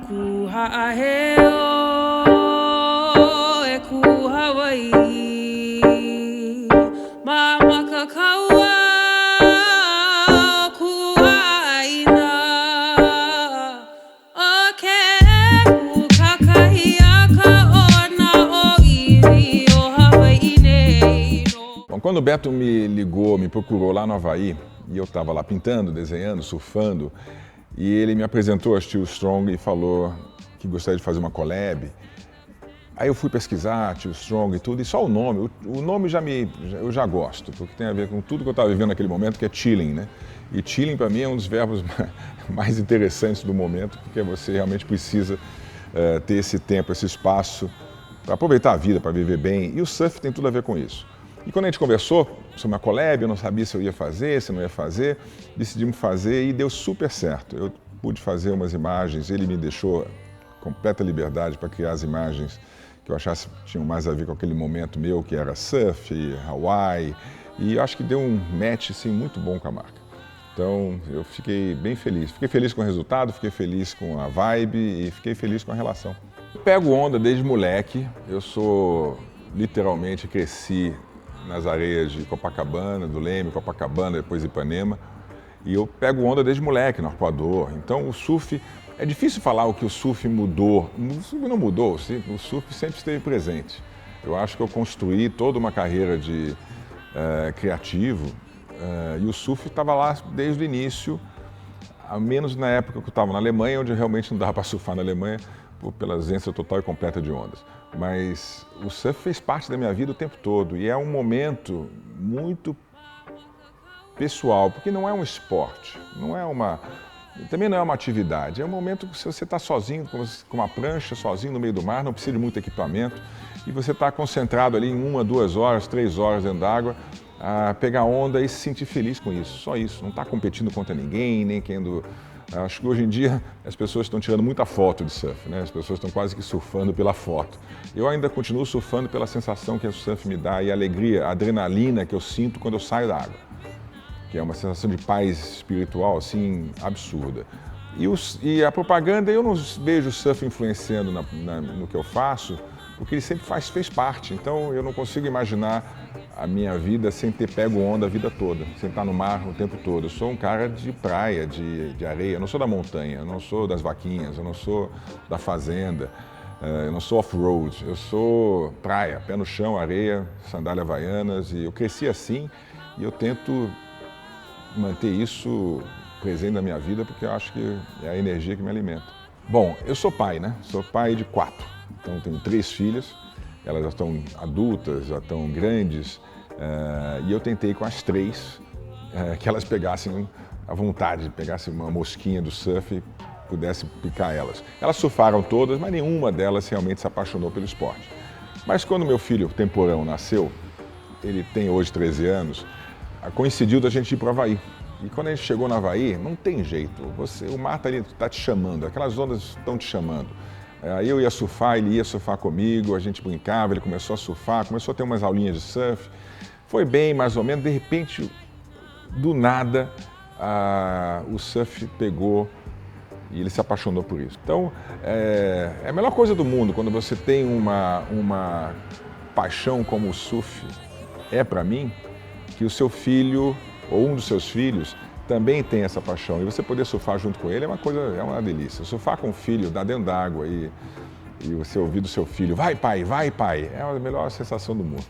ku ha'aheo e ku Hawaii ma makakaua ku aina o ke ku kakahiaka ona o iri o Hawaii nei no. Bom, quando o Beto me ligou, me procurou lá no Havaí, e eu estava lá pintando, desenhando, surfando, e ele me apresentou a Tio Strong e falou que gostaria de fazer uma collab. Aí eu fui pesquisar Tio Strong e tudo, e só o nome eu já gosto, porque tem a ver com tudo que eu estava vivendo naquele momento, que é chilling, né? E chilling para mim é um dos verbos mais interessantes do momento, porque você realmente precisa ter esse tempo, esse espaço para aproveitar a vida, para viver bem, e o surf tem tudo a ver com isso. E quando a gente conversou sobre uma collab, eu não sabia se eu ia fazer, se não ia fazer, decidimos fazer e deu super certo. Eu pude fazer umas imagens, ele me deixou completa liberdade para criar as imagens que eu achasse que tinham mais a ver com aquele momento meu, que era surf, Hawaii, e eu acho que deu um match assim, muito bom com a marca. Então eu fiquei bem feliz. Fiquei feliz com o resultado, fiquei feliz com a vibe e fiquei feliz com a relação. Eu pego onda desde moleque, eu sou, literalmente, cresci nas areias de Copacabana, do Leme, Copacabana, depois Ipanema. E eu pego onda desde moleque, no arpoador. Então o surf, é difícil falar o que o surf mudou. O surf não mudou, o surf sempre esteve presente. Eu acho que eu construí toda uma carreira de criativo e o surf estava lá desde o início, a menos na época que eu estava na Alemanha, onde realmente não dava para surfar na Alemanha, pela ausência total e completa de ondas. Mas o surf fez parte da minha vida o tempo todo e é um momento muito pessoal, porque não é um esporte, também não é uma atividade, é um momento que você está sozinho, com uma prancha, sozinho no meio do mar, não precisa de muito equipamento e você está concentrado ali em 1, 2 horas, 3 horas dentro d'água, a pegar onda e se sentir feliz com isso, só isso, não está competindo contra ninguém, nem querendo. Acho que hoje em dia as pessoas estão tirando muita foto de surf, né? As pessoas estão quase que surfando pela foto. Eu ainda continuo surfando pela sensação que o surf me dá e a alegria, a adrenalina que eu sinto quando eu saio da água, que é uma sensação de paz espiritual assim absurda. E a propaganda, eu não vejo o surf influenciando no que eu faço, porque ele sempre fez parte. Então eu não consigo imaginar a minha vida sem ter pego onda a vida toda, sem estar no mar o tempo todo. Eu sou um cara de praia, de areia, eu não sou da montanha, eu não sou das vaquinhas, eu não sou da fazenda, eu não sou off-road, eu sou praia, pé no chão, areia, sandália havaianas, e eu cresci assim e eu tento manter isso presente na minha vida porque eu acho que é a energia que me alimenta. Bom, eu sou pai, né? Sou pai de 4, então tenho 3 filhas. Elas já estão adultas, já estão grandes, e eu tentei com as 3 que elas pegassem à vontade, pegassem uma mosquinha do surf e pudessem picar elas. Elas surfaram todas, mas nenhuma delas realmente se apaixonou pelo esporte. Mas quando meu filho Temporão nasceu, ele tem hoje 13 anos, coincidiu da gente ir para o Havaí. E quando a gente chegou no Havaí, não tem jeito, o mar está te chamando, aquelas ondas estão te chamando. Aí eu ia surfar, ele ia surfar comigo, a gente brincava, ele começou a surfar, começou a ter umas aulinhas de surf. Foi bem, mais ou menos, de repente, do nada, o surf pegou e ele se apaixonou por isso. Então, é a melhor coisa do mundo, quando você tem uma paixão como o surf para mim, que o seu filho, ou um dos seus filhos, também tem essa paixão, e você poder surfar junto com ele é uma delícia. Surfar com o filho, dar dentro d'água e você ouvir do seu filho, vai pai, é a melhor sensação do mundo.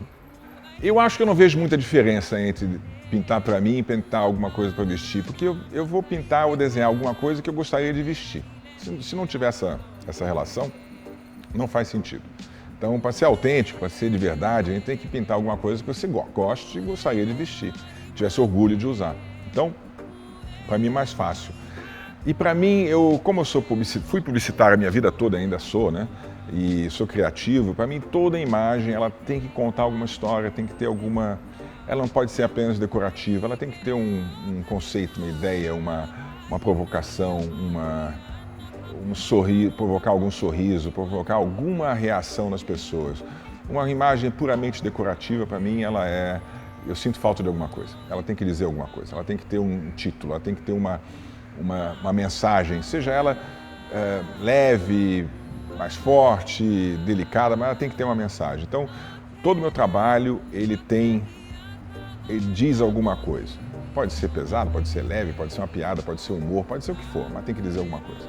Eu acho que eu não vejo muita diferença entre pintar para mim e pintar alguma coisa para vestir, porque eu vou pintar ou desenhar alguma coisa que eu gostaria de vestir. Se não tiver essa relação, não faz sentido. Então, para ser autêntico, para ser de verdade, a gente tem que pintar alguma coisa que você goste e gostaria de vestir, tivesse orgulho de usar. Então, para mim é mais fácil. E para mim, como eu fui publicitário a minha vida toda, ainda sou, né? E sou criativo, para mim toda imagem ela tem que contar alguma história, tem que ter alguma... Ela não pode ser apenas decorativa, ela tem que ter um conceito, uma ideia, uma provocação, um sorriso, provocar algum sorriso, provocar alguma reação nas pessoas. Uma imagem puramente decorativa, para mim, eu sinto falta de alguma coisa. Ela tem que dizer alguma coisa, ela tem que ter um título, ela tem que ter uma mensagem, seja ela leve, mais forte, delicada, mas ela tem que ter uma mensagem. Então, todo o meu trabalho, ele diz alguma coisa. Pode ser pesado, pode ser leve, pode ser uma piada, pode ser humor, pode ser o que for, mas tem que dizer alguma coisa.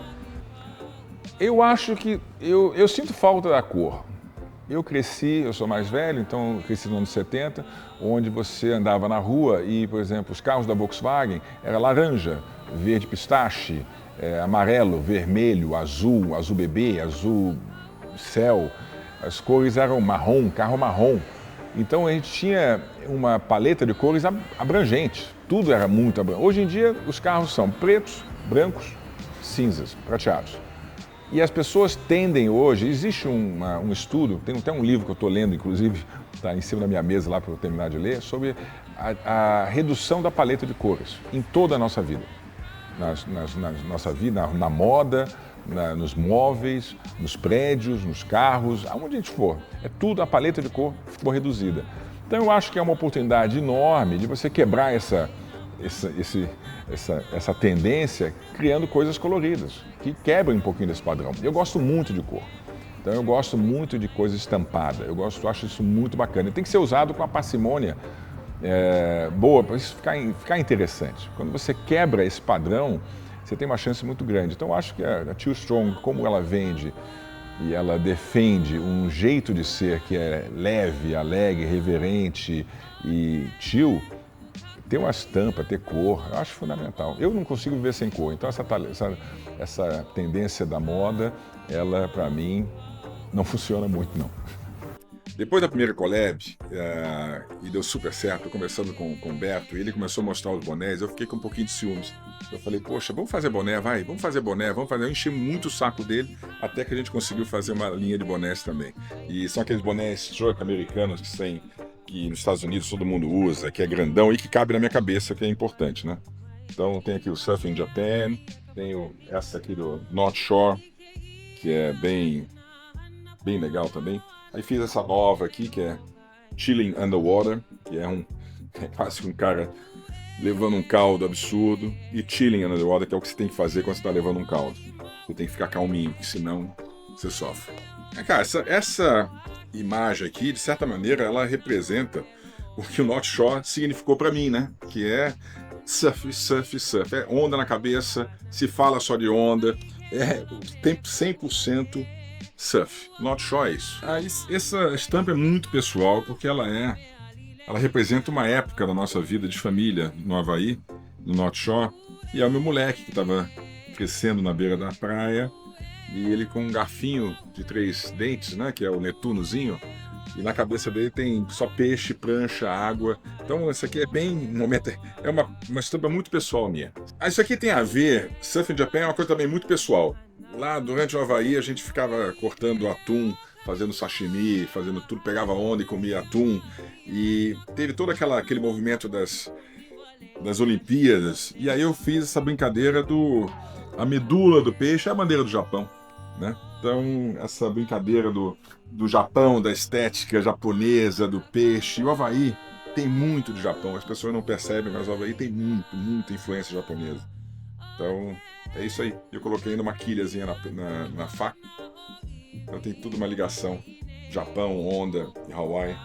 Eu acho que eu sinto falta da cor. Eu sou mais velho, então eu cresci nos anos 70, onde você andava na rua e, por exemplo, os carros da Volkswagen era laranja, verde pistache, amarelo, vermelho, azul, azul bebê, azul céu. As cores eram marrom, carro marrom. Então a gente tinha uma paleta de cores abrangente, tudo era muito abrangente. Hoje em dia os carros são pretos, brancos, cinzas, prateados. E as pessoas tendem hoje, existe um estudo, tem até um livro que eu estou lendo, inclusive, está em cima da minha mesa lá para eu terminar de ler, sobre a redução da paleta de cores em toda a nossa vida. Na nossa vida, na moda, nos móveis, nos prédios, nos carros, aonde a gente for. É tudo, a paleta de cor ficou reduzida. Então eu acho que é uma oportunidade enorme de você quebrar essa tendência criando coisas coloridas, que quebram um pouquinho desse padrão. Eu gosto muito de cor, então eu gosto muito de coisa estampada, acho isso muito bacana. E tem que ser usado com a parcimônia boa, para isso ficar interessante. Quando você quebra esse padrão, você tem uma chance muito grande. Então eu acho que a Too Strong, como ela vende e ela defende um jeito de ser que é leve, alegre, reverente e chill, ter uma estampa, ter cor, eu acho fundamental. Eu não consigo viver sem cor, então essa tendência da moda, ela, para mim, não funciona muito, não. Depois da primeira collab, e deu super certo, conversando com o Beto, e ele começou a mostrar os bonés, eu fiquei com um pouquinho de ciúmes. Eu falei, poxa, vamos fazer boné, vai, vamos fazer boné, vamos fazer. Eu enchi muito o saco dele, até que a gente conseguiu fazer uma linha de bonés também. E são aqueles bonés truck americanos que nos Estados Unidos todo mundo usa, que é grandão e que cabe na minha cabeça, que é importante, né? Então tem aqui o Surfing Japan, tenho essa aqui do North Shore, que é bem legal também. Aí fiz essa nova aqui, que é Chilling Underwater, que é quase um cara levando um caldo absurdo, e Chilling Underwater, que é o que você tem que fazer quando você está levando um caldo. Você tem que ficar calminho, porque senão você sofre. Cara, essa imagem aqui, de certa maneira, ela representa o que o North Shore significou para mim, né? Que é surf, surf, surf. É onda na cabeça, se fala só de onda, tem 100% surf. North Shore é isso. Essa estampa é muito pessoal, porque ela representa uma época da nossa vida de família no Havaí, no North Shore, e é o meu moleque que estava crescendo na beira da praia, e ele com um garfinho de 3 dentes, né, que é o Netunozinho, e na cabeça dele tem só peixe, prancha, água. Então isso aqui é uma estampa muito pessoal minha. Isso aqui tem a ver, Surfing Japan é uma coisa também muito pessoal. Lá durante o Havaí a gente ficava cortando atum, fazendo sashimi, fazendo tudo, pegava onda e comia atum. E teve todo aquele movimento das Olimpíadas. E aí eu fiz essa brincadeira a medula do peixe é a bandeira do Japão, né? Então essa brincadeira do Japão, da estética japonesa, do peixe. E o Havaí tem muito de Japão, as pessoas não percebem, mas o Havaí tem muita influência japonesa. Então é isso aí. Eu coloquei ainda uma quilhazinha na faca. Então tem tudo uma ligação. Japão, onda e Hawaii.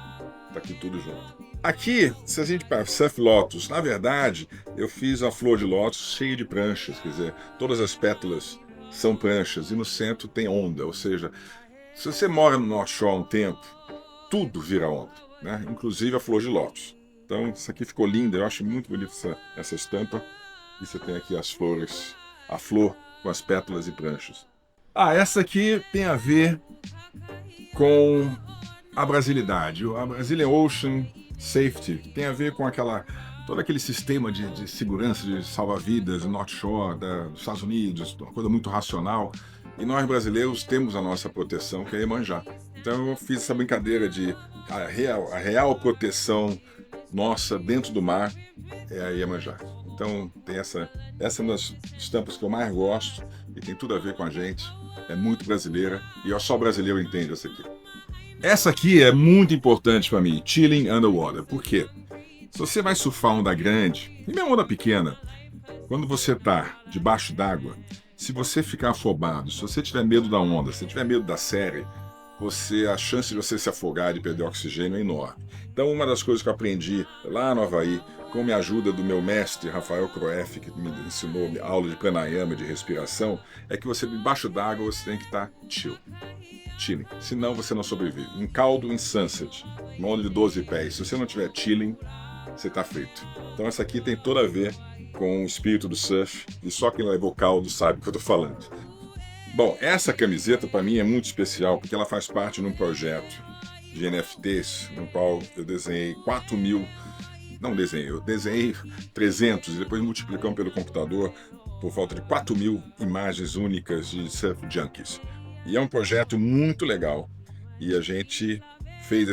Tá aqui tudo junto. Aqui, se a gente para Surf Lotus, na verdade, eu fiz a flor de lótus cheia de pranchas. Quer dizer, todas as pétalas são pranchas e no centro tem onda. Ou seja, se você mora no North Shore um tempo, tudo vira onda, né? Inclusive a flor de lótus. Então isso aqui ficou lindo. Eu acho muito bonita essa estampa. E você tem aqui as flores, a flor com as pétalas e pranchas. Essa aqui tem a ver com a brasilidade. A Brazilian Ocean Safety tem a ver com todo aquele sistema de segurança, de salva-vidas, North Shore, dos Estados Unidos, uma coisa muito racional. E nós brasileiros temos a nossa proteção, que é a Iemanjá. Então eu fiz essa brincadeira de a real proteção nossa dentro do mar é a Iemanjá. Então tem essa é uma das estampas que eu mais gosto e tem tudo a ver com a gente. É muito brasileira e só brasileiro entende essa aqui. Essa aqui é muito importante para mim, Chilling Underwater. Por quê? Se você vai surfar onda grande, e mesmo onda pequena, quando você está debaixo d'água, Se você ficar afobado, se você tiver medo da onda, se você tiver medo da série, a chance de você se afogar, de perder oxigênio é enorme. Então, uma das coisas que eu aprendi lá no Havaí, com a ajuda do meu mestre, Rafael Kroef, que me ensinou aula de pranayama, de respiração, é que você, debaixo d'água, você tem que estar chilling. Senão você não sobrevive. Em caldo, em sunset, uma onda de 12 pés. Se você não tiver chilling, você está frito. Então, essa aqui tem tudo a ver com o espírito do surf, e só quem levou caldo sabe o que eu estou falando. Bom, essa camiseta para mim é muito especial porque ela faz parte de um projeto de NFTs no qual eu desenhei 4.000, eu desenhei 300 e depois multiplicamos pelo computador por volta de 4.000 imagens únicas de surf junkies. E é um projeto muito legal e a gente fez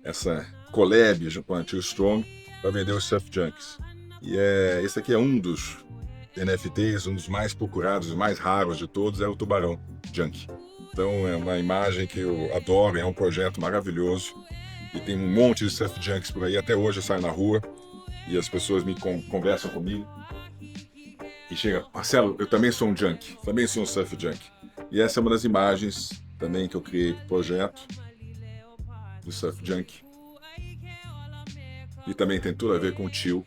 essa collab com a Too Strong para vender os surf junkies. E esse aqui é um dos NFTs, um dos mais procurados, os mais raros de todos, é o tubarão junkie. Então é uma imagem que eu adoro, é um projeto maravilhoso e tem um monte de surf junkies por aí. Até hoje eu saio na rua e as pessoas me conversam comigo e chega, Marcelo, eu também sou um junkie, também sou um surf junkie. E essa é uma das imagens também que eu criei para o projeto do surf junkie. E também tem tudo a ver com o chill.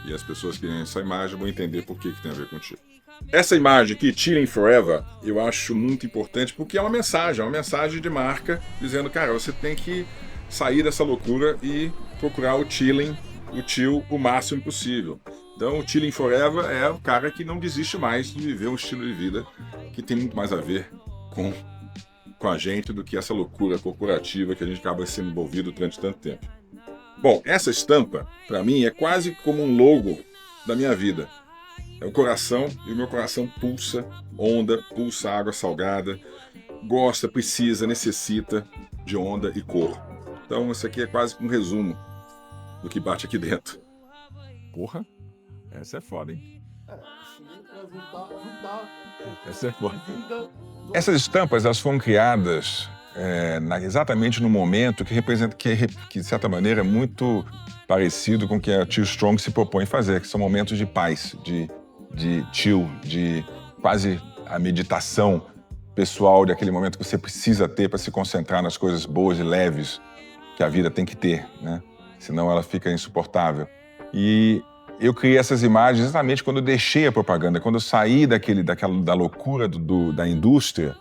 E as pessoas que veem essa imagem vão entender por que tem a ver com chill. Essa imagem aqui, Chilling Forever, eu acho muito importante porque é uma mensagem de marca dizendo, cara, você tem que sair dessa loucura e procurar o chill o máximo possível. Então o Chilling Forever é o cara que não desiste mais de viver um estilo de vida que tem muito mais a ver com a gente do que essa loucura corporativa que a gente acaba sendo envolvido durante tanto tempo. Bom, essa estampa, para mim, é quase como um logo da minha vida. É o coração, e o meu coração pulsa onda, pulsa água salgada, gosta, precisa, necessita de onda e cor. Então, isso aqui é quase um resumo do que bate aqui dentro. Porra, essa é foda, hein? Essa é foda. Essas estampas, elas foram criadas exatamente no momento que representa, que de certa maneira é muito parecido com o que a Too Strong se propõe fazer, que são momentos de paz, de chill, de quase a meditação pessoal, daquele momento que você precisa ter para se concentrar nas coisas boas e leves que a vida tem que ter, né? Senão ela fica insuportável. E eu criei essas imagens exatamente quando eu deixei a propaganda, quando eu saí da loucura da indústria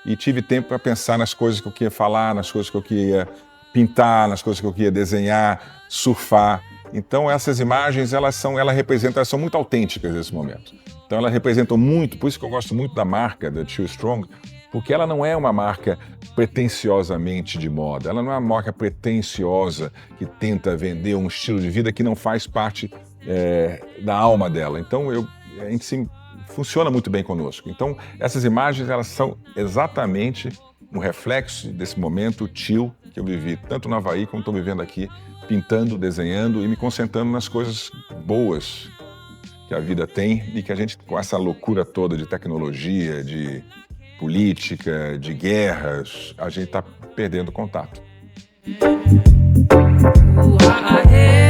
e tive tempo para pensar nas coisas que eu queria falar, nas coisas que eu queria pintar, nas coisas que eu queria desenhar, surfar. Então essas imagens, elas são muito autênticas nesse momento. Então elas representam muito, por isso que eu gosto muito da marca da Too Strong, porque ela não é uma marca pretensiosamente de moda, ela não é uma marca pretensiosa que tenta vender um estilo de vida que não faz parte da alma dela. Então a gente funciona muito bem conosco. Então essas imagens, elas são exatamente um reflexo desse momento chill que eu vivi tanto no Havaí como estou vivendo aqui, pintando, desenhando e me concentrando nas coisas boas que a vida tem e que a gente, com essa loucura toda de tecnologia, de política, de guerras, a gente está perdendo contato. Ooh, ah, ah, hey.